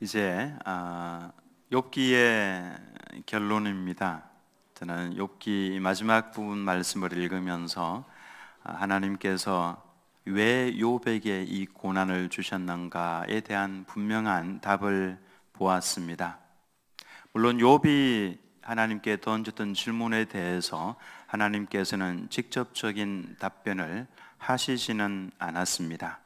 이제 욥기의 결론입니다. 저는 욥기 마지막 부분 말씀을 읽으면서 하나님께서 왜 욥에게 이 고난을 주셨는가에 대한 분명한 답을 보았습니다. 물론 욥이 하나님께 던졌던 질문에 대해서 하나님께서는 직접적인 답변을 하시지는 않았습니다.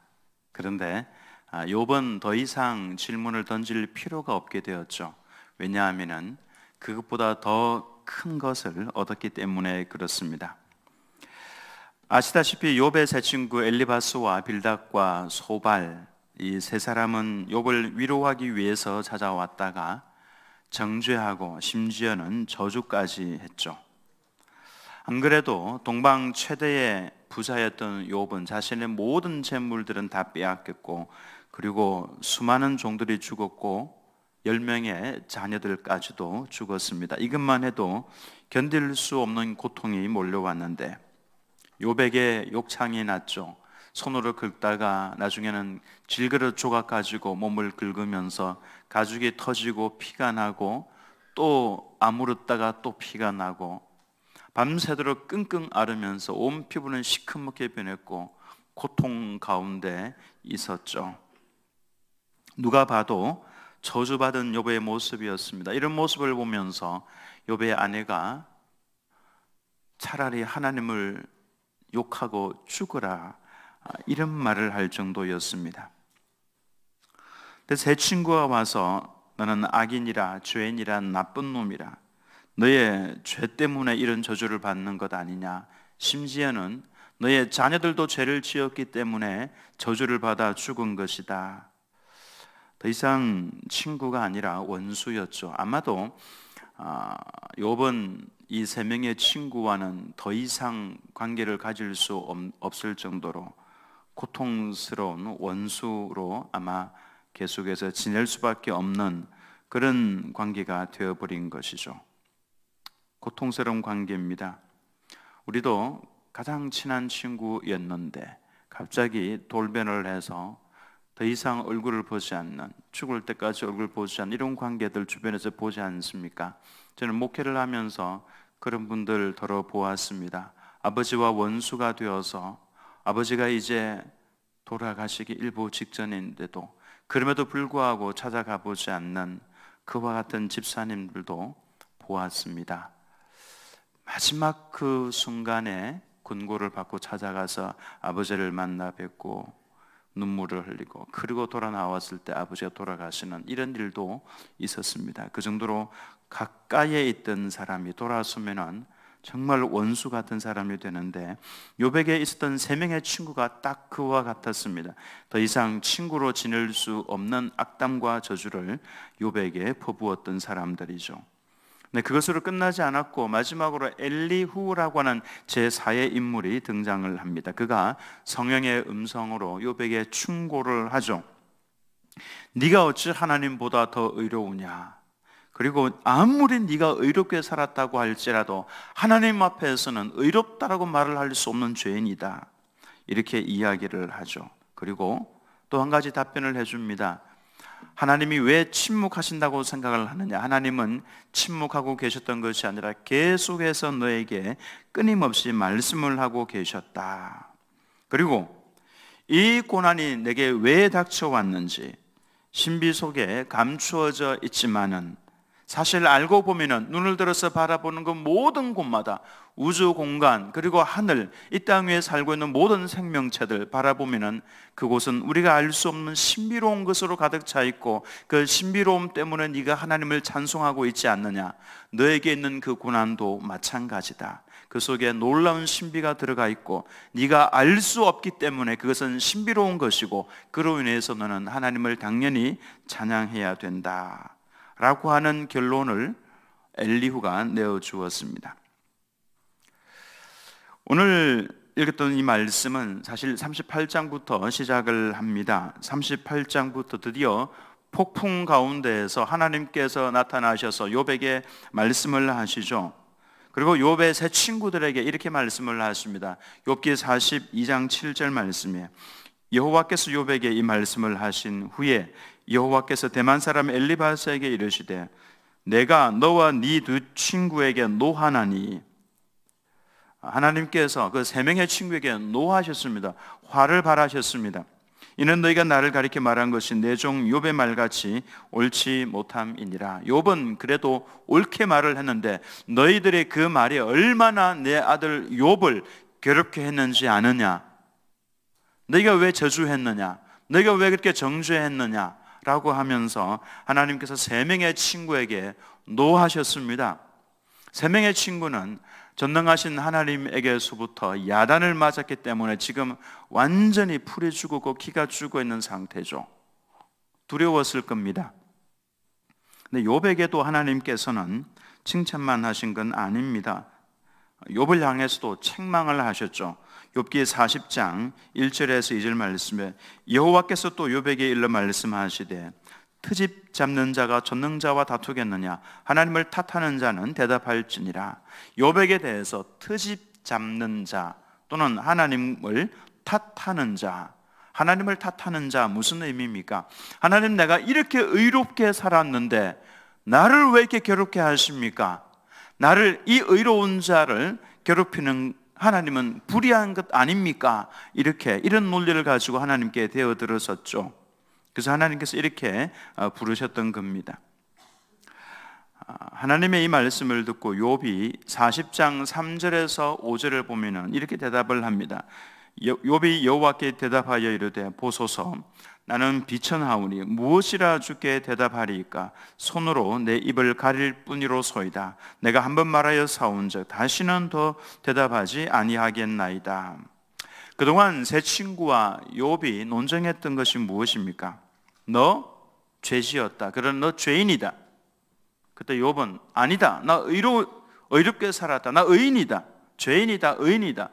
그런데 욥은 더 이상 질문을 던질 필요가 없게 되었죠. 왜냐하면 그것보다 더 큰 것을 얻었기 때문에 그렇습니다. 아시다시피 욥의 세 친구 엘리바스와 빌닷과 소발, 이 세 사람은 욥을 위로하기 위해서 찾아왔다가 정죄하고 심지어는 저주까지 했죠. 안 그래도 동방 최대의 부자였던 욥은 자신의 모든 재물들은 다 빼앗겼고, 그리고 수많은 종들이 죽었고 10명의 자녀들까지도 죽었습니다. 이것만 해도 견딜 수 없는 고통이 몰려왔는데 욥에게 욕창이 났죠. 손으로 긁다가 나중에는 질그릇 조각 가지고 몸을 긁으면서 가죽이 터지고 피가 나고, 또 아무렇다가 또 피가 나고, 밤새도록 끙끙 앓으면서 온 피부는 시커멓게 변했고 고통 가운데 있었죠. 누가 봐도 저주받은 욥의 모습이었습니다. 이런 모습을 보면서 욥의 아내가 차라리 하나님을 욕하고 죽어라, 이런 말을 할 정도였습니다. 근데 세 친구가 와서 너는 악인이라, 죄인이라, 나쁜 놈이라, 너의 죄 때문에 이런 저주를 받는 것 아니냐, 심지어는 너의 자녀들도 죄를 지었기 때문에 저주를 받아 죽은 것이다. 더 이상 친구가 아니라 원수였죠. 아마도 욥은 이 세 명의 친구와는 더 이상 관계를 가질 수 없을 정도로 고통스러운 원수로 아마 계속해서 지낼 수밖에 없는 그런 관계가 되어버린 것이죠. 고통스러운 관계입니다. 우리도 가장 친한 친구였는데 갑자기 돌변을 해서 더 이상 얼굴을 보지 않는, 죽을 때까지 얼굴 보지 않는 이런 관계들 주변에서 보지 않습니까? 저는 목회를 하면서 그런 분들 더러 보았습니다. 아버지와 원수가 되어서 아버지가 이제 돌아가시기 일부 직전인데도 그럼에도 불구하고 찾아가 보지 않는 그와 같은 집사님들도 보았습니다. 마지막 그 순간에 군고를 받고 찾아가서 아버지를 만나 뵙고 눈물을 흘리고, 그리고 돌아 나왔을 때 아버지가 돌아가시는 이런 일도 있었습니다. 그 정도로 가까이에 있던 사람이 돌아서면은 정말 원수 같은 사람이 되는데, 욥에게 있었던 세 명의 친구가 딱 그와 같았습니다. 더 이상 친구로 지낼 수 없는 악담과 저주를 욥에게 퍼부었던 사람들이죠. 네, 그것으로 끝나지 않았고 마지막으로 엘리후라고 하는 제4의 인물이 등장을 합니다. 그가 성령의 음성으로 욥에게 충고를 하죠. 네가 어찌 하나님보다 더 의로우냐? 그리고 아무리 네가 의롭게 살았다고 할지라도 하나님 앞에서는 의롭다라고 말을 할 수 없는 죄인이다, 이렇게 이야기를 하죠. 그리고 또 한 가지 답변을 해줍니다. 하나님이 왜 침묵하신다고 생각을 하느냐? 하나님은 침묵하고 계셨던 것이 아니라 계속해서 너에게 끊임없이 말씀을 하고 계셨다. 그리고 이 고난이 내게 왜 닥쳐왔는지 신비 속에 감추어져 있지만은 사실 알고 보면은 눈을 들어서 바라보는 그 모든 곳마다 우주 공간, 그리고 하늘, 이 땅 위에 살고 있는 모든 생명체들 바라보면은 그곳은 우리가 알 수 없는 신비로운 것으로 가득 차 있고, 그 신비로움 때문에 네가 하나님을 찬송하고 있지 않느냐? 너에게 있는 그 고난도 마찬가지다. 그 속에 놀라운 신비가 들어가 있고 네가 알 수 없기 때문에 그것은 신비로운 것이고, 그로 인해서 너는 하나님을 당연히 찬양해야 된다 라고 하는 결론을 엘리후가 내어주었습니다. 오늘 읽었던 이 말씀은 사실 38장부터 시작을 합니다. 38장부터 드디어 폭풍 가운데에서 하나님께서 나타나셔서 욥에게 말씀을 하시죠. 그리고 욥의 세 친구들에게 이렇게 말씀을 하십니다. 욥기 42장 7절 말씀이에요. 여호와께서 욥에게 이 말씀을 하신 후에 여호와께서 대만 사람 엘리바스에게 이르시되 내가 너와 네 두 친구에게 노하나니, 하나님께서 그 세 명의 친구에게 노하셨습니다. 화를 발하셨습니다. 이는 너희가 나를 가리켜 말한 것이 내 종 욥의 말같이 옳지 못함이니라. 욥은 그래도 옳게 말을 했는데 너희들의 그 말이 얼마나 내 아들 욥을 괴롭게 했는지 아느냐? 너희가 왜 저주했느냐? 너희가 왜 그렇게 정죄했느냐? 라고 하면서 하나님께서 세 명의 친구에게 노하셨습니다. 세 명의 친구는 전능하신 하나님에게서부터 야단을 맞았기 때문에 지금 완전히 풀이 죽었고 기가 죽어 있는 상태죠. 두려웠을 겁니다. 근데 욥에게도 하나님께서는 칭찬만 하신 건 아닙니다. 욥을 향해서도 책망을 하셨죠. 욥기 40장 1절에서 2절 말씀에 여호와께서 또 욥에게 일러 말씀하시되 트집 잡는 자가 전능자와 다투겠느냐? 하나님을 탓하는 자는 대답할지니라. 욥에게 대해서 트집 잡는 자 또는 하나님을 탓하는 자, 하나님을 탓하는 자 무슨 의미입니까? 하나님, 내가 이렇게 의롭게 살았는데 나를 왜 이렇게 괴롭게 하십니까? 나를, 이 의로운 자를 괴롭히는 하나님은 불의한 것 아닙니까? 이런 논리를 가지고 하나님께 대어들었었죠. 그래서 하나님께서 이렇게 부르셨던 겁니다. 하나님의 이 말씀을 듣고 욥이 40장 3절에서 5절을 보면은 이렇게 대답을 합니다. 욥이 여호와께 대답하여 이르되 보소서, 나는 비천하오니 무엇이라 주께 대답하리이까? 손으로 내 입을 가릴 뿐이로소이다. 내가 한번 말하여 사온즉 다시는 더 대답하지 아니하겠나이다. 그동안 세 친구와 욥이 논쟁했던 것이 무엇입니까? 너 죄지었다. 그런 너 죄인이다. 그때 욥은 아니다. 나 의롭게 살았다. 나 의인이다. 죄인이다. 의인이다.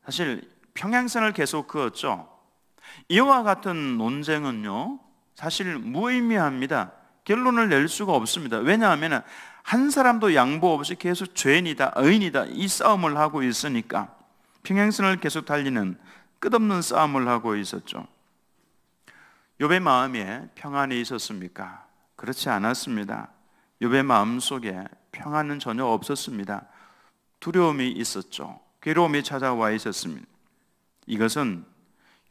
사실 평행선을 계속 그었죠. 이와 같은 논쟁은요, 사실 무의미합니다. 결론을 낼 수가 없습니다. 왜냐하면 한 사람도 양보 없이 계속 죄인이다, 의인이다 이 싸움을 하고 있으니까 평행선을 계속 달리는 끝없는 싸움을 하고 있었죠. 욥의 마음에 평안이 있었습니까? 그렇지 않았습니다. 욥의 마음 속에 평안은 전혀 없었습니다. 두려움이 있었죠. 괴로움이 찾아와 있었습니다. 이것은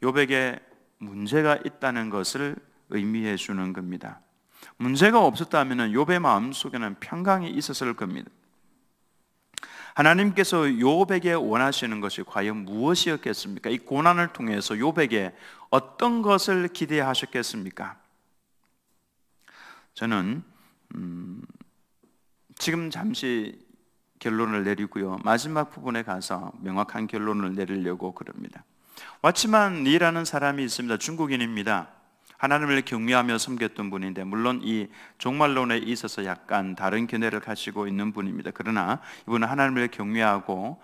욥에게 문제가 있다는 것을 의미해 주는 겁니다. 문제가 없었다면 욥의 마음 속에는 평강이 있었을 겁니다. 하나님께서 욥에게 원하시는 것이 과연 무엇이었겠습니까? 이 고난을 통해서 욥에게 어떤 것을 기대하셨겠습니까? 저는 지금 잠시 결론을 내리고요, 마지막 부분에 가서 명확한 결론을 내리려고 그럽니다. 왓츠만 리라는 사람이 있습니다. 중국인입니다. 하나님을 경외하며 섬겼던 분인데, 물론 이 종말론에 있어서 약간 다른 견해를 가지고 있는 분입니다. 그러나 이분은 하나님을 경외하고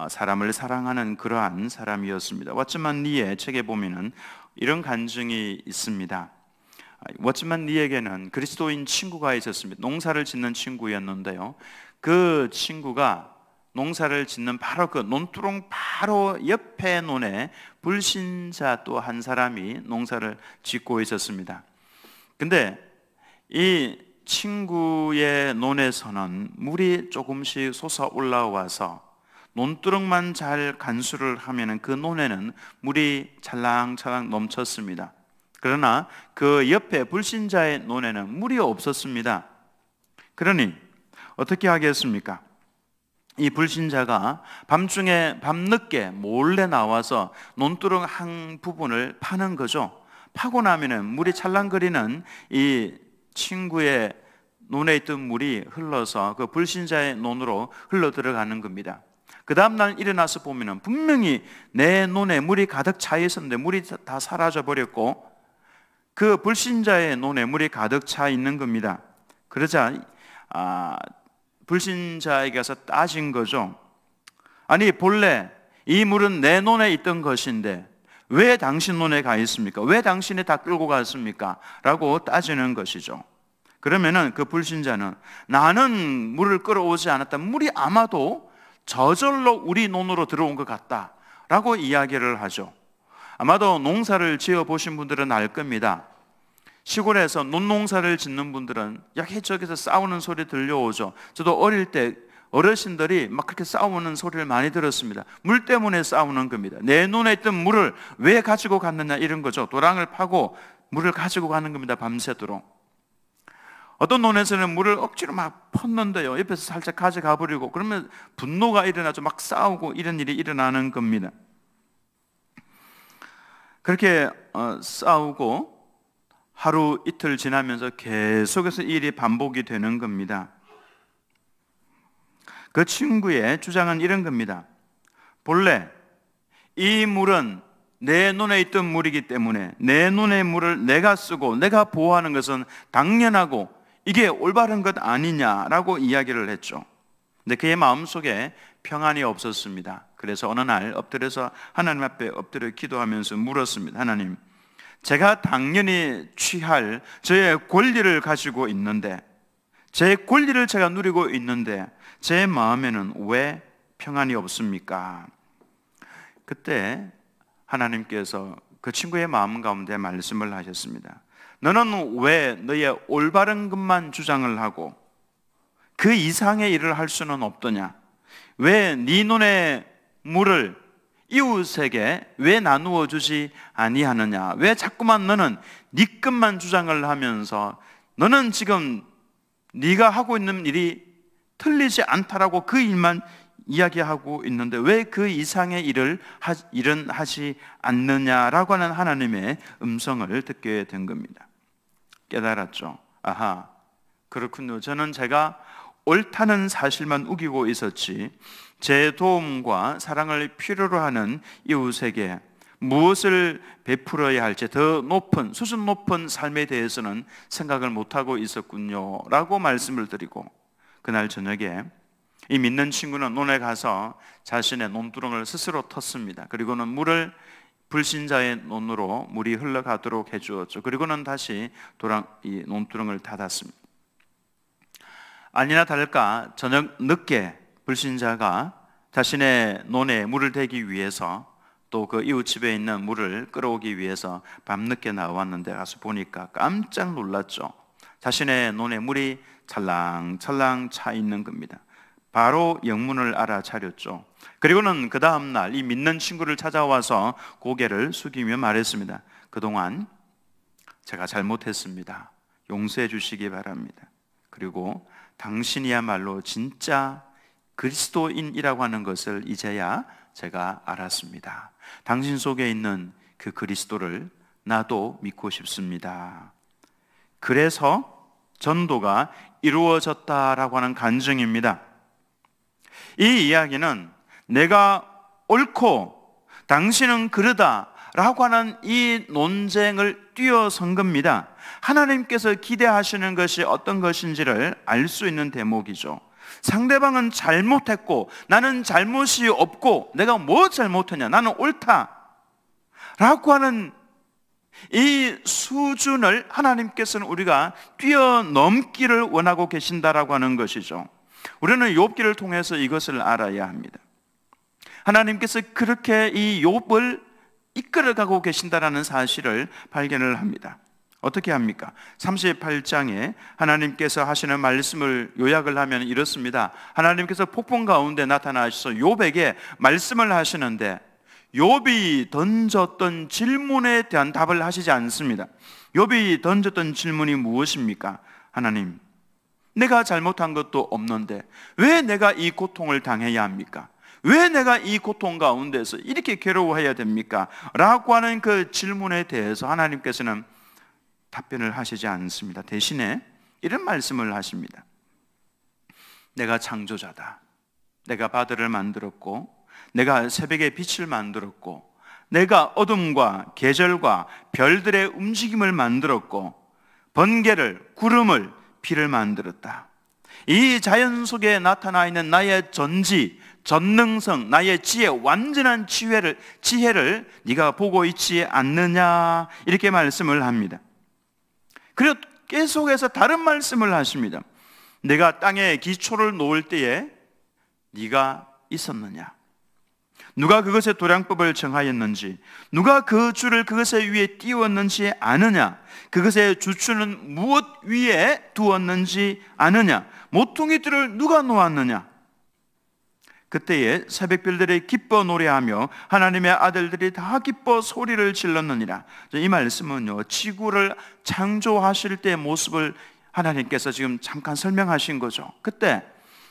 사람을 사랑하는 그러한 사람이었습니다. 왓츠만 리의 책에 보면은 이런 간증이 있습니다. 왓츠만 리에게는 그리스도인 친구가 있었습니다. 농사를 짓는 친구였는데요, 그 친구가 농사를 짓는 바로 그 논두렁 바로 옆에 논에 불신자 또 한 사람이 농사를 짓고 있었습니다. 근데 이 친구의 논에서는 물이 조금씩 솟아 올라와서 논두렁만 잘 간수를 하면 그 논에는 물이 찰랑찰랑 넘쳤습니다. 그러나 그 옆에 불신자의 논에는 물이 없었습니다. 그러니 어떻게 하겠습니까? 이 불신자가 밤중에 밤늦게 몰래 나와서 논두렁 한 부분을 파는 거죠. 파고 나면은 물이 찰랑거리는 이 친구의 논에 있던 물이 흘러서 그 불신자의 논으로 흘러 들어가는 겁니다. 그 다음날 일어나서 보면은 분명히 내 논에 물이 가득 차 있었는데 물이 다 사라져 버렸고 그 불신자의 논에 물이 가득 차 있는 겁니다. 그러자 불신자에게 가서 따진 거죠. 아니, 본래 이 물은 내 논에 있던 것인데 왜 당신 논에 가 있습니까? 왜 당신이 다 끌고 갔습니까? 라고 따지는 것이죠. 그러면은 그 불신자는 나는 물을 끌어오지 않았다. 물이 아마도 저절로 우리 논으로 들어온 것 같다 라고 이야기를 하죠. 아마도 농사를 지어 보신 분들은 알 겁니다. 시골에서 논농사를 짓는 분들은 여기저기서 싸우는 소리 들려오죠. 저도 어릴 때 어르신들이 막 그렇게 싸우는 소리를 많이 들었습니다. 물 때문에 싸우는 겁니다. 내 눈에 있던 물을 왜 가지고 갔느냐 이런 거죠. 도랑을 파고 물을 가지고 가는 겁니다. 밤새도록. 어떤 논에서는 물을 억지로 막 펐는데요, 옆에서 살짝 가져가 버리고, 그러면 분노가 일어나죠. 막 싸우고 이런 일이 일어나는 겁니다. 그렇게 싸우고 하루 이틀 지나면서 계속해서 일이 반복이 되는 겁니다. 그 친구의 주장은 이런 겁니다. 본래 이 물은 내 눈에 있던 물이기 때문에 내 눈의 물을 내가 쓰고 내가 보호하는 것은 당연하고 이게 올바른 것 아니냐라고 이야기를 했죠. 근데 그의 마음속에 평안이 없었습니다. 그래서 어느 날 엎드려서 하나님 앞에 엎드려 기도하면서 물었습니다. 하나님, 제가 당연히 취할 저의 권리를 가지고 있는데, 제 권리를 제가 누리고 있는데 제 마음에는 왜 평안이 없습니까? 그때 하나님께서 그 친구의 마음 가운데 말씀을 하셨습니다. 너는 왜 너의 올바른 것만 주장을 하고 그 이상의 일을 할 수는 없더냐? 왜 네 눈의 물을 이웃에게 왜 나누어 주지 아니하느냐? 왜 자꾸만 너는 네 것만 주장을 하면서 너는 지금 네가 하고 있는 일이 틀리지 않다라고 그 일만 이야기하고 있는데 왜 그 이상의 일은 하지 않느냐라고 하는 하나님의 음성을 듣게 된 겁니다. 깨달았죠. 아하, 그렇군요. 저는 제가 옳다는 사실만 우기고 있었지 제 도움과 사랑을 필요로 하는 이웃에게 무엇을 베풀어야 할지 더 높은, 수준 높은 삶에 대해서는 생각을 못하고 있었군요 라고 말씀을 드리고, 그날 저녁에 이 믿는 친구는 논에 가서 자신의 논두렁을 스스로 텄습니다. 그리고는 물을 불신자의 논으로 물이 흘러가도록 해주었죠. 그리고는 다시 이 논두렁을 닫았습니다. 아니나 다를까 저녁 늦게 불신자가 자신의 논에 물을 대기 위해서 또 그 이웃집에 있는 물을 끌어오기 위해서 밤늦게 나왔는데 가서 보니까 깜짝 놀랐죠. 자신의 논에 물이 찰랑찰랑 차 있는 겁니다. 바로 영문을 알아차렸죠. 그리고는 그 다음 날 이 믿는 친구를 찾아와서 고개를 숙이며 말했습니다. 그동안 제가 잘못했습니다. 용서해 주시기 바랍니다. 그리고 당신이야말로 진짜 그리스도인이라고 하는 것을 이제야 제가 알았습니다. 당신 속에 있는 그 그리스도를 나도 믿고 싶습니다. 그래서 전도가 이루어졌다라고 하는 간증입니다. 이 이야기는 내가 옳고 당신은 그르다라고 하는 이 논쟁을 뛰어선 겁니다. 하나님께서 기대하시는 것이 어떤 것인지를 알 수 있는 대목이죠. 상대방은 잘못했고 나는 잘못이 없고 내가 뭐 잘못했냐, 나는 옳다 라고 하는 이 수준을 하나님께서는 우리가 뛰어넘기를 원하고 계신다라고 하는 것이죠. 우리는 욥기를 통해서 이것을 알아야 합니다. 하나님께서 그렇게 이 욥을 이끌어가고 계신다라는 사실을 발견을 합니다. 어떻게 합니까? 38장에 하나님께서 하시는 말씀을 요약을 하면 이렇습니다. 하나님께서 폭풍 가운데 나타나셔서 욥에게 말씀을 하시는데 욥이 던졌던 질문에 대한 답을 하시지 않습니다. 욥이 던졌던 질문이 무엇입니까? 하나님, 내가 잘못한 것도 없는데 왜 내가 이 고통을 당해야 합니까? 왜 내가 이 고통 가운데서 이렇게 괴로워해야 됩니까? 라고 하는 그 질문에 대해서 하나님께서는 답변을 하시지 않습니다. 대신에 이런 말씀을 하십니다. 내가 창조자다. 내가 바다를 만들었고 내가 새벽의 빛을 만들었고 내가 어둠과 계절과 별들의 움직임을 만들었고 번개를, 구름을, 비를 만들었다. 이 자연 속에 나타나 있는 나의 전지, 전능성, 나의 지혜, 완전한 지혜를 네가 보고 있지 않느냐, 이렇게 말씀을 합니다. 그리고 계속해서 다른 말씀을 하십니다. 내가 땅에 기초를 놓을 때에 네가 있었느냐? 누가 그것의 도량법을 정하였는지, 누가 그 줄을 그것의 위에 띄웠는지 아느냐? 그것의 주추는 무엇 위에 두었는지 아느냐? 모퉁이들을 누가 놓았느냐? 그때에 새벽별들이 기뻐 노래하며 하나님의 아들들이 다 기뻐 소리를 질렀느니라. 이 말씀은요, 지구를 창조하실 때의 모습을 하나님께서 지금 잠깐 설명하신 거죠. 그때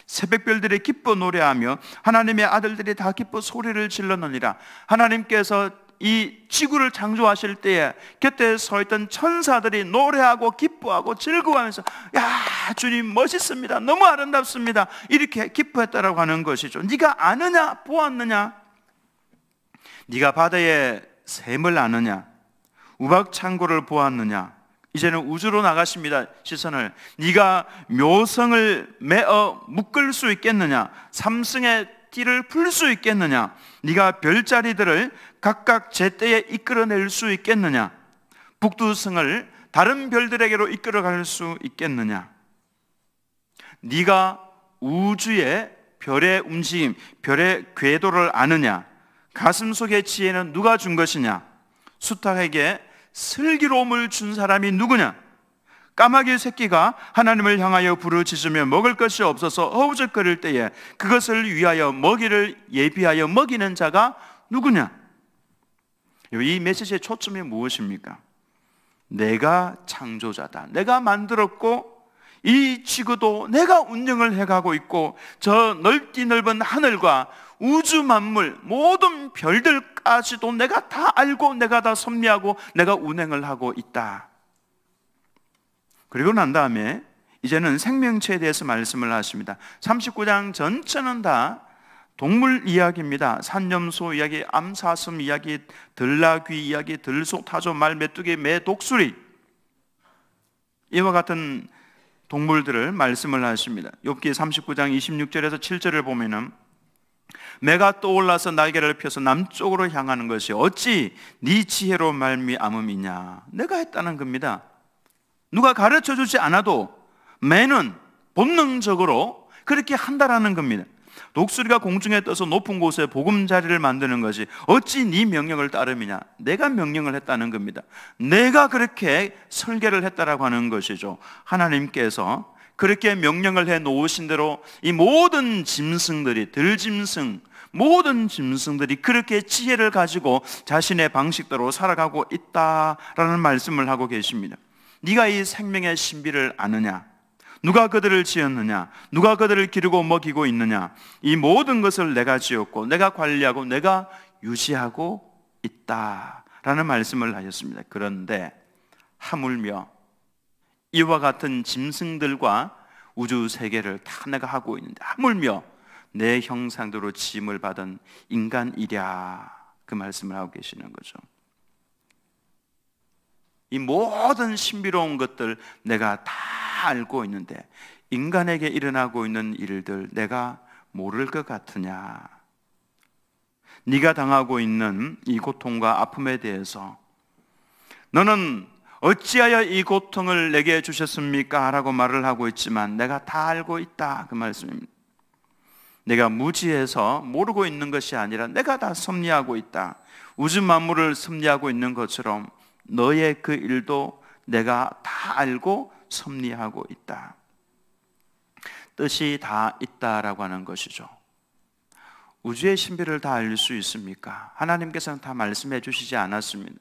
새벽별들이 기뻐 노래하며 하나님의 아들들이 다 기뻐 소리를 질렀느니라. 하나님께서 이 지구를 창조하실 때에 곁에 서 있던 천사들이 노래하고 기뻐하고 즐거워하면서 야, 주님 멋있습니다, 너무 아름답습니다, 이렇게 기뻐했다라고 하는 것이죠. 네가 아느냐, 보았느냐? 네가 바다의 샘을 아느냐? 우박창고를 보았느냐? 이제는 우주로 나가십니다. 시선을. 네가 묘성을 메어 묶을 수 있겠느냐? 삼승의 띠를 풀 수 있겠느냐? 네가 별자리들을 각각 제때에 이끌어낼 수 있겠느냐? 북두성을 다른 별들에게로 이끌어갈 수 있겠느냐? 네가 우주의 별의 움직임, 별의 궤도를 아느냐? 가슴 속의 지혜는 누가 준 것이냐? 수탉에게 슬기로움을 준 사람이 누구냐? 까마귀 새끼가 하나님을 향하여 부르짖으며 먹을 것이 없어서 허우적거릴 때에 그것을 위하여 먹이를 예비하여 먹이는 자가 누구냐? 이 메시지의 초점이 무엇입니까? 내가 창조자다, 내가 만들었고 이 지구도 내가 운영을 해가고 있고 저 넓디 넓은 하늘과 우주 만물 모든 별들까지도 내가 다 알고 내가 다 섭리하고 내가 운행을 하고 있다. 그리고 난 다음에 이제는 생명체에 대해서 말씀을 하십니다. 39장 전체는 다 동물 이야기입니다. 산염소 이야기, 암사슴 이야기, 들나귀 이야기, 들소, 타조, 말, 메뚜기, 매, 독수리, 이와 같은 동물들을 말씀을 하십니다. 욥기 39장 26절에서 7절을 보면은 매가 떠올라서 날개를 펴서 남쪽으로 향하는 것이 어찌 네 지혜로 말미암음이냐? 내가 했다는 겁니다. 누가 가르쳐주지 않아도 매는 본능적으로 그렇게 한다라는 겁니다. 독수리가 공중에 떠서 높은 곳에 보금자리를 만드는 것이 어찌 네 명령을 따름이냐? 내가 명령을 했다는 겁니다. 내가 그렇게 설계를 했다라고 하는 것이죠. 하나님께서 그렇게 명령을 해 놓으신 대로 이 모든 짐승들이, 들짐승, 모든 짐승들이 그렇게 지혜를 가지고 자신의 방식대로 살아가고 있다라는 말씀을 하고 계십니다. 네가 이 생명의 신비를 아느냐? 누가 그들을 지었느냐? 누가 그들을 기르고 먹이고 있느냐? 이 모든 것을 내가 지었고 내가 관리하고 내가 유지하고 있다라는 말씀을 하셨습니다. 그런데 하물며 이와 같은 짐승들과 우주 세계를 다 내가 하고 있는데 하물며 내 형상대로 지음을 받은 인간이랴, 그 말씀을 하고 계시는 거죠. 이 모든 신비로운 것들 내가 다 알고 있는데 인간에게 일어나고 있는 일들 내가 모를 것 같으냐? 네가 당하고 있는 이 고통과 아픔에 대해서 너는 어찌하여 이 고통을 내게 주셨습니까? 라고 말을 하고 있지만 내가 다 알고 있다, 그 말씀입니다. 내가 무지해서 모르고 있는 것이 아니라 내가 다 섭리하고 있다. 우주 만물을 섭리하고 있는 것처럼 너의 그 일도 내가 다 알고 섭리하고 있다. 뜻이 다 있다라고 하는 것이죠. 우주의 신비를 다 알 수 있습니까? 하나님께서는 다 말씀해 주시지 않았습니다.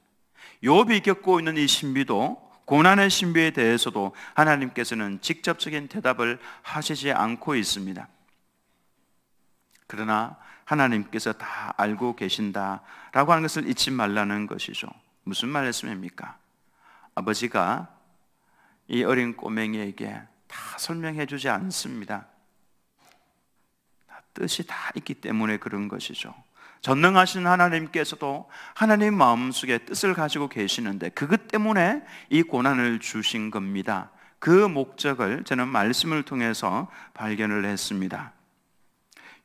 욥이 겪고 있는 이 신비도, 고난의 신비에 대해서도 하나님께서는 직접적인 대답을 하시지 않고 있습니다. 그러나 하나님께서 다 알고 계신다라고 하는 것을 잊지 말라는 것이죠. 무슨 말씀입니까? 아버지가 이 어린 꼬맹이에게 다 설명해 주지 않습니다. 뜻이 다 있기 때문에 그런 것이죠. 전능하신 하나님께서도 하나님 마음속에 뜻을 가지고 계시는데 그것 때문에 이 고난을 주신 겁니다. 그 목적을 저는 말씀을 통해서 발견을 했습니다.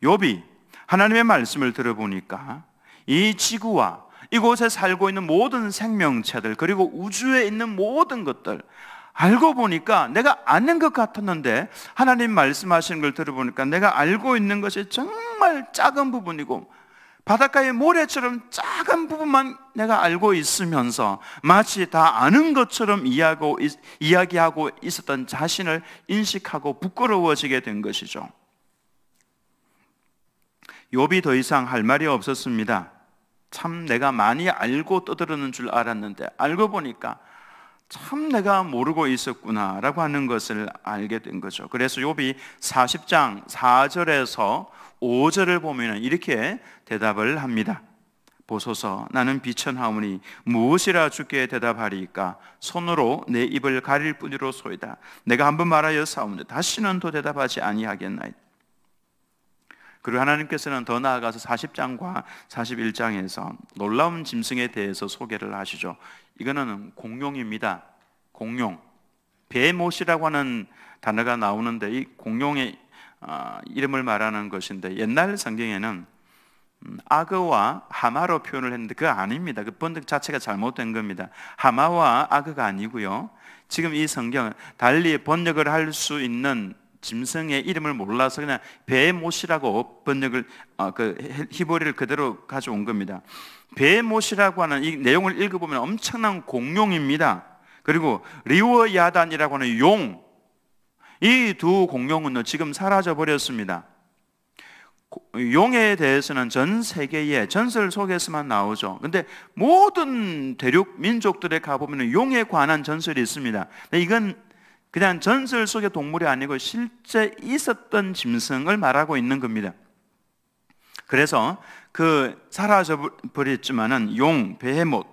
욥이 하나님의 말씀을 들어보니까 이 지구와 이곳에 살고 있는 모든 생명체들, 그리고 우주에 있는 모든 것들 알고 보니까 내가 아는 것 같았는데 하나님 말씀하시는 걸 들어보니까 내가 알고 있는 것이 정말 작은 부분이고 바닷가의 모래처럼 작은 부분만 내가 알고 있으면서 마치 다 아는 것처럼 이야기하고 있었던 자신을 인식하고 부끄러워지게 된 것이죠. 욥이 더 이상 할 말이 없었습니다. 참 내가 많이 알고 떠들었는 줄 알았는데 알고 보니까 참 내가 모르고 있었구나 라고 하는 것을 알게 된 거죠. 그래서 욥이 40장 4절에서 5절을 보면 이렇게 대답을 합니다. 보소서, 나는 비천하오니 무엇이라 주께 대답하리이까? 손으로 내 입을 가릴 뿐이로소이다. 내가 한번 말하였사오니 다시는 또 대답하지 아니하겠나이다. 그리고 하나님께서는 더 나아가서 40장과 41장에서 놀라운 짐승에 대해서 소개를 하시죠. 이거는 공룡입니다. 공룡. 베못이라고 하는 단어가 나오는데 이 공룡의 이름을 말하는 것인데, 옛날 성경에는 아그와 하마로 표현을 했는데 그거 아닙니다. 그 번역 자체가 잘못된 겁니다. 하마와 아그가 아니고요, 지금 이 성경은 달리 번역을 할 수 있는 짐승의 이름을 몰라서 그냥 베못이라고 번역을 그 히브리를 그대로 가져온 겁니다. 베못이라고 하는 이 내용을 읽어보면 엄청난 공룡입니다. 그리고 리워야단이라고 하는 용, 이 두 공룡은 지금 사라져 버렸습니다. 용에 대해서는 전 세계의 전설 속에서만 나오죠. 근데 모든 대륙 민족들에 가보면 용에 관한 전설이 있습니다. 이건 그냥 전설 속의 동물이 아니고 실제 있었던 짐승을 말하고 있는 겁니다. 그래서 그 사라져 버렸지만은 용, 베헤못,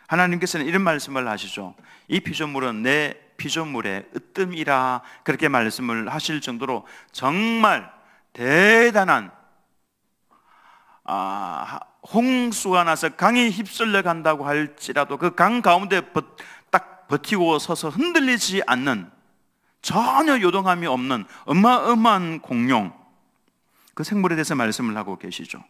하나님께서는 이런 말씀을 하시죠. 이 피조물은 내 피조물의 으뜸이라, 그렇게 말씀을 하실 정도로 정말 대단한 홍수가 나서 강이 휩쓸려 간다고 할지라도 그 강 가운데 딱 버티고 서서 흔들리지 않는, 전혀 요동함이 없는 어마어마한 공룡, 그 생물에 대해서 말씀을 하고 계시죠.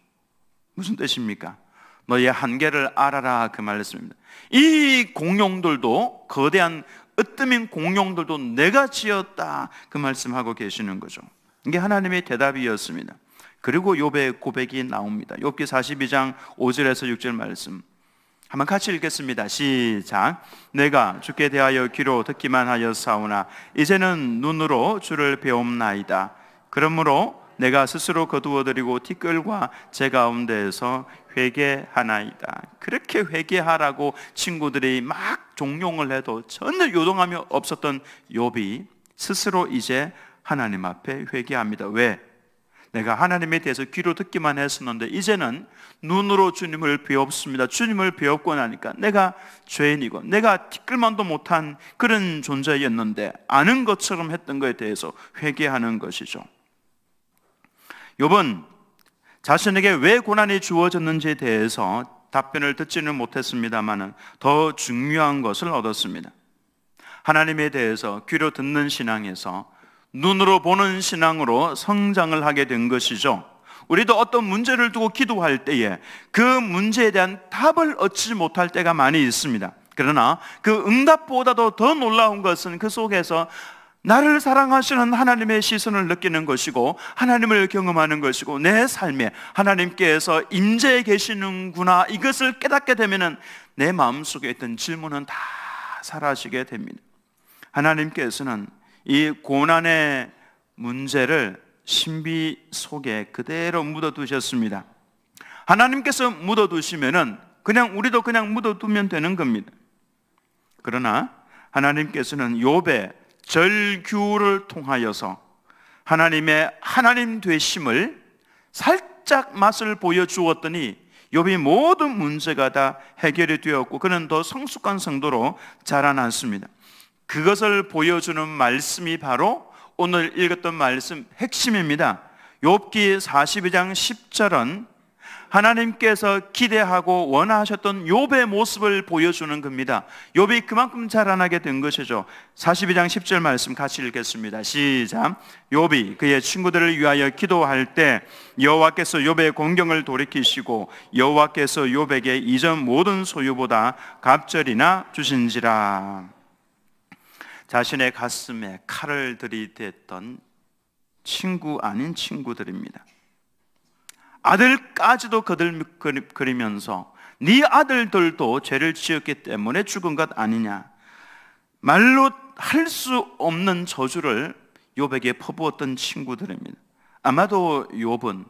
무슨 뜻입니까? 너의 한계를 알아라, 그 말씀입니다. 이 공룡들도, 거대한 으뜸인 공룡들도 내가 지었다, 그 말씀하고 계시는 거죠. 이게 하나님의 대답이었습니다. 그리고 욥의 고백이 나옵니다. 욥기 42장 5절에서 6절 말씀 한번 같이 읽겠습니다. 시작. 내가 주께 대하여 귀로 듣기만 하였사오나 이제는 눈으로 주를 배움나이다. 그러므로 내가 스스로 거두어드리고 티끌과 제 가운데에서 회개하나이다. 그렇게 회개하라고 친구들이 막 종용을 해도 전혀 요동함이 없었던 욥이 스스로 이제 하나님 앞에 회개합니다. 왜? 내가 하나님에 대해서 귀로 듣기만 했었는데 이제는 눈으로 주님을 배웠습니다. 주님을 배웠고 나니까 내가 죄인이고 내가 티끌만도 못한 그런 존재였는데 아는 것처럼 했던 것에 대해서 회개하는 것이죠. 욥은 자신에게 왜 고난이 주어졌는지에 대해서 답변을 듣지는 못했습니다만 더 중요한 것을 얻었습니다. 하나님에 대해서 귀로 듣는 신앙에서 눈으로 보는 신앙으로 성장을 하게 된 것이죠. 우리도 어떤 문제를 두고 기도할 때에 그 문제에 대한 답을 얻지 못할 때가 많이 있습니다. 그러나 그 응답보다도 더 놀라운 것은 그 속에서 나를 사랑하시는 하나님의 시선을 느끼는 것이고 하나님을 경험하는 것이고 내 삶에 하나님께서 임재해 계시는구나, 이것을 깨닫게 되면 내 마음속에 있던 질문은 다 사라지게 됩니다. 하나님께서는 이 고난의 문제를 신비 속에 그대로 묻어두셨습니다. 하나님께서 묻어두시면은 우리도 그냥 묻어두면 되는 겁니다. 그러나 하나님께서는 욥의 절규를 통하여서 하나님의 하나님 되심을 살짝 맛을 보여주었더니 욥이 모든 문제가 다 해결이 되었고 그는 더 성숙한 성도로 자라났습니다. 그것을 보여주는 말씀이 바로 오늘 읽었던 말씀 핵심입니다. 욥기 42장 10절은 하나님께서 기대하고 원하셨던 욥의 모습을 보여주는 겁니다. 욥이 그만큼 자라나게 된 것이죠. 42장 10절 말씀 같이 읽겠습니다. 시작. 욥이 그의 친구들을 위하여 기도할 때 여호와께서 욥의 공경을 돌이키시고 여호와께서 욥에게 이전 모든 소유보다 갑절이나 주신지라. 자신의 가슴에 칼을 들이댔던 친구 아닌 친구들입니다. 아들까지도 거들거리면서 네 아들들도 죄를 지었기 때문에 죽은 것 아니냐, 말로 할 수 없는 저주를 욥에게 퍼부었던 친구들입니다. 아마도 욥은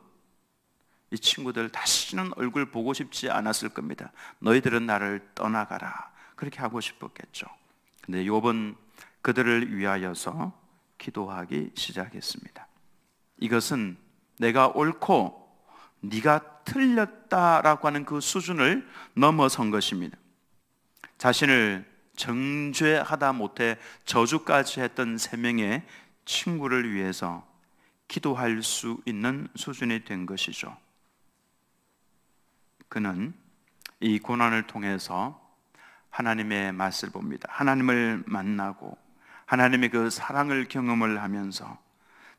이 친구들 다시는 얼굴 보고 싶지 않았을 겁니다. 너희들은 나를 떠나가라, 그렇게 하고 싶었겠죠. 근데 욥은 그들을 위하여서 기도하기 시작했습니다. 이것은 내가 옳고 네가 틀렸다라고 하는 그 수준을 넘어선 것입니다. 자신을 정죄하다 못해 저주까지 했던 3명의 친구를 위해서 기도할 수 있는 수준이 된 것이죠. 그는 이 고난을 통해서 하나님의 맛을 봅니다. 하나님을 만나고 하나님의 그 사랑을 경험을 하면서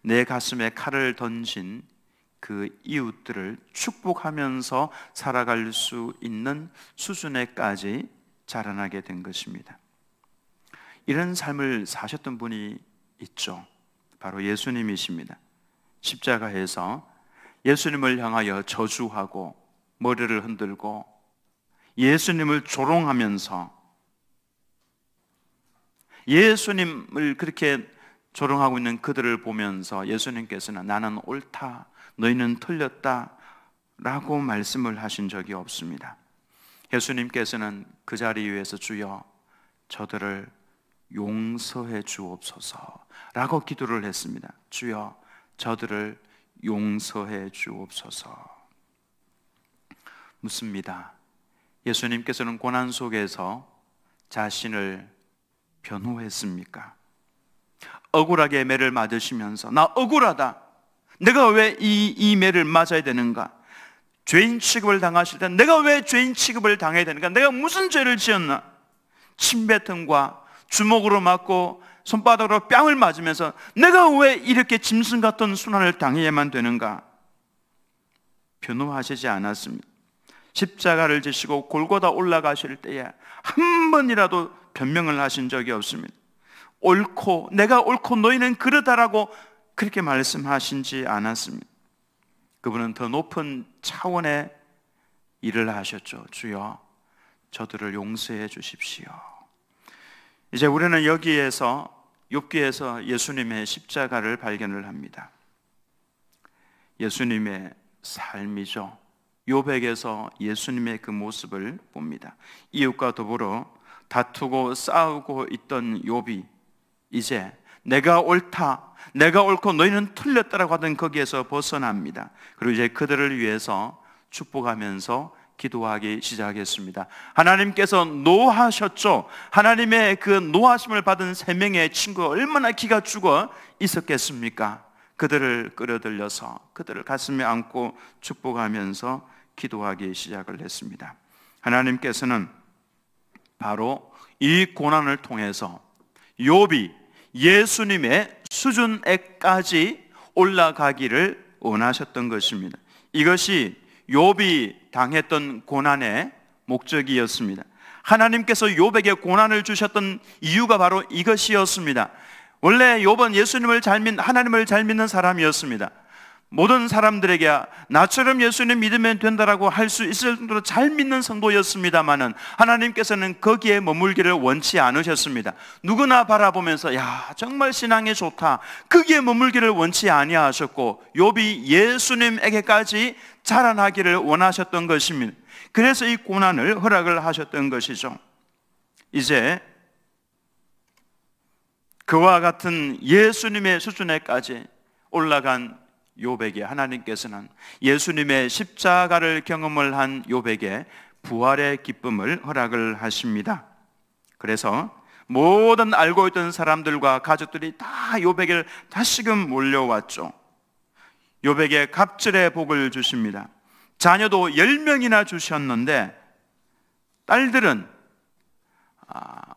내 가슴에 칼을 던진 그 이웃들을 축복하면서 살아갈 수 있는 수준에까지 자라나게 된 것입니다. 이런 삶을 사셨던 분이 있죠. 바로 예수님이십니다. 십자가에서 예수님을 향하여 저주하고 머리를 흔들고 예수님을 조롱하면서, 예수님을 그렇게 조롱하고 있는 그들을 보면서 예수님께서는 나는 옳다, 너희는 틀렸다 라고 말씀을 하신 적이 없습니다. 예수님께서는 그 자리 위에서 주여 저들을 용서해 주옵소서 라고 기도를 했습니다. 주여 저들을 용서해 주옵소서. 묻습니다. 예수님께서는 고난 속에서 자신을 변호했습니까? 억울하게 매를 맞으시면서 나 억울하다, 내가 왜 이 매를 맞아야 되는가, 죄인 취급을 당하실 때 내가 왜 죄인 취급을 당해야 되는가, 내가 무슨 죄를 지었나, 침뱉음과 주먹으로 맞고 손바닥으로 뺨을 맞으면서 내가 왜 이렇게 짐승 같은 순환을 당해야만 되는가, 변호하시지 않았습니다. 십자가를 지시고 골고다 올라가실 때에 한 번이라도 변명을 하신 적이 없습니다. 옳고 내가 옳고 너희는 그러다라고 그렇게 말씀하신지 않았습니다. 그분은 더 높은 차원의 일을 하셨죠. 주여 저들을 용서해 주십시오. 이제 우리는 여기에서 욥기에서 예수님의 십자가를 발견을 합니다. 예수님의 삶이죠. 욥에게서 예수님의 그 모습을 봅니다. 이웃과 더불어 다투고 싸우고 있던 욥이 이제 내가 옳다, 내가 옳고 너희는 틀렸다라고 하던 거기에서 벗어납니다. 그리고 이제 그들을 위해서 축복하면서 기도하기 시작했습니다. 하나님께서 노하셨죠. 하나님의 그 노하심을 받은 3명의 친구가 얼마나 기가 죽어 있었겠습니까? 그들을 끌어들여서 그들을 가슴에 안고 축복하면서 기도하기 시작을 했습니다. 하나님께서는 바로 이 고난을 통해서 욥이 예수님의 수준에까지 올라가기를 원하셨던 것입니다. 이것이 욥이 당했던 고난의 목적이었습니다. 하나님께서 욥에게 고난을 주셨던 이유가 바로 이것이었습니다. 원래 욥은 예수님을 하나님을 잘 믿는 사람이었습니다. 모든 사람들에게 나처럼 예수님 믿으면 된다라고 할 수 있을 정도로 잘 믿는 성도였습니다마는 하나님께서는 거기에 머물기를 원치 않으셨습니다. 누구나 바라보면서 야 정말 신앙이 좋다, 거기에 머물기를 원치 아니하셨고 욥이 예수님에게까지 자라나기를 원하셨던 것입니다. 그래서 이 고난을 허락을 하셨던 것이죠. 이제 그와 같은 예수님의 수준에까지 올라간 욥에게 하나님께서는 예수님의 십자가를 경험을 한 욥에게 부활의 기쁨을 허락을 하십니다. 그래서 모든 알고 있던 사람들과 가족들이 다 욥에게 다시금 몰려왔죠. 욥에게 갑절의 복을 주십니다. 자녀도 10명이나 주셨는데 딸들은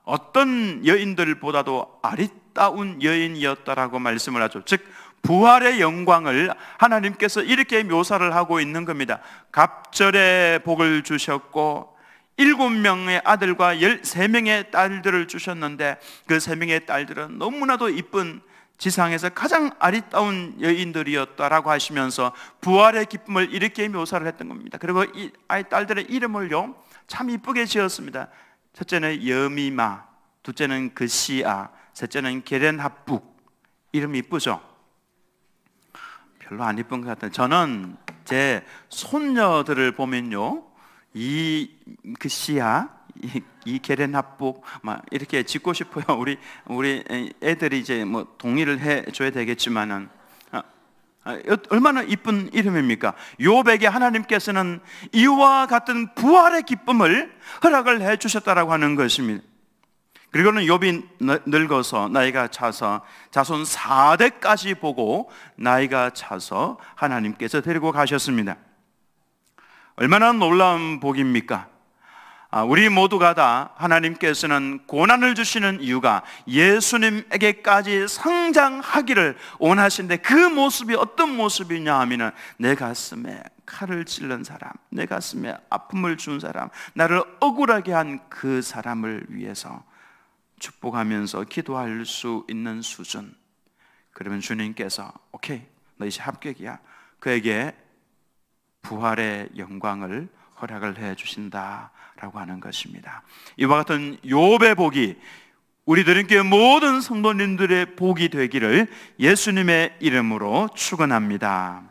어떤 여인들보다도 아리따운 여인이었다라고 말씀을 하죠. 즉 부활의 영광을 하나님께서 이렇게 묘사를 하고 있는 겁니다. 갑절의 복을 주셨고 7명의 아들과 13명의 딸들을 주셨는데 그 3명의 딸들은 너무나도 이쁜 지상에서 가장 아리따운 여인들이었다라고 하시면서 부활의 기쁨을 이렇게 묘사를 했던 겁니다. 그리고 이 아이 딸들의 이름을요 참 이쁘게 지었습니다. 첫째는 여미마, 둘째는 그시아, 셋째는 게렌합북. 이름 이쁘죠? 별로 안 이쁜 것 같아요. 저는 제 손녀들을 보면요 이 그시아, 이 게렌합북 막 이렇게 짓고 싶어요. 우리 애들이 이제 뭐 동의를 해줘야 되겠지만은 얼마나 이쁜 이름입니까? 욥에게 하나님께서는 이와 같은 부활의 기쁨을 허락을 해주셨다라고 하는 것입니다. 그리고는 욥이 늙어서 나이가 차서 자손 4대까지 보고 나이가 차서 하나님께서 데리고 가셨습니다. 얼마나 놀라운 복입니까? 우리 모두가 다 하나님께서는 고난을 주시는 이유가 예수님에게까지 성장하기를 원하시는데, 그 모습이 어떤 모습이냐 하면은 내 가슴에 칼을 찔른 사람, 내 가슴에 아픔을 준 사람, 나를 억울하게 한 그 사람을 위해서 축복하면서 기도할 수 있는 수준. 그러면 주님께서 오케이, 너 이제 합격이야. 그에게 부활의 영광을 허락을 해 주신다라고 하는 것입니다. 이와 같은 욥의 복이 우리들의 모든 성도님들의 복이 되기를 예수님의 이름으로 축원합니다.